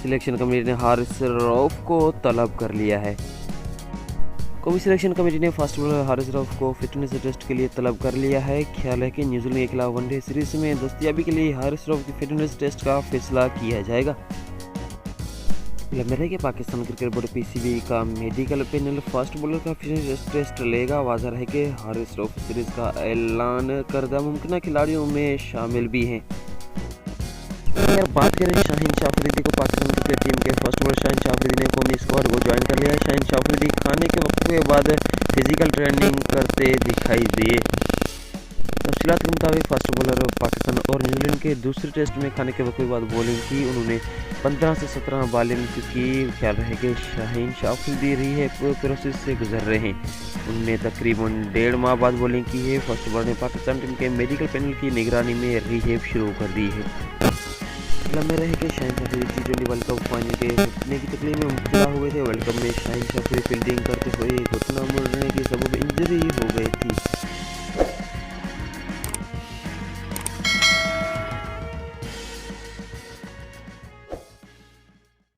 Selection committee ने हारिस रऊफ को तलब कर लिया है। कौमी सिलेक्शन कमेटी ने फास्ट बॉलर हारिस रऊफ को फिटनेस टेस्ट के लिए तलब कर लिया है। ख्याल है कि न्यूजीलैंड के खिलाफ वनडे सीरीज में दस्तयाबी के लिए हारिस रऊफ की फिटनेस टेस्ट का फैसला किया जाएगा। लंबे के पाकिस्तान क्रिकेट बोर्ड पीसीबी का मेडिकल पैनल फास्ट बॉलर का फिटनेस टेस्ट लेगा। वाज़ह है कि हारिस रऊफ सीरीज का ऐलान करदा मुमकिन खिलाड़ियों में शामिल भी हैं। अगर बात करें शाहीन शाह अफरीदी को, पाकिस्तान क्रिकेट टीम के फर्स्ट बॉलर शाहीन शाह अफरीदी ने कौमी स्क्वाड को ज्वाइन कर लिया है। शाहीन शाह अफरीदी खाने के वक्त के बाद फिजिकल ट्रेनिंग करते दिखाई दिए। तफसीलात के मुताबिक फास्ट बॉलर पाकिस्तान और न्यूजीलैंड के दूसरे टेस्ट में खाने के वक्त के बाद बॉलिंग की। उन्होंने 15 से 17 बॉलिंग की। ख्याल रहे कि शाहीन शाह अफरीदी रिहेब प्रोसेस से गुजर रहे हैं। उन्होंने तकरीबन 1.5 माह बाद बॉलिंग की है। फर्स्ट बॉलर ने पाकिस्तान टीम के मेडिकल पैनल की निगरानी में रिहेब शुरू कर दी है। लम्बे रहे कि Shaheen Shah Afridi T20 world cup final के घुटने की तकलीफ में मुब्तला हुए थे। वर्ल्ड कप में शाहीन शाह अफरीदी फील्डिंग करते हुए घुटना मुड़ने के सबब इंजरी हो गई थी।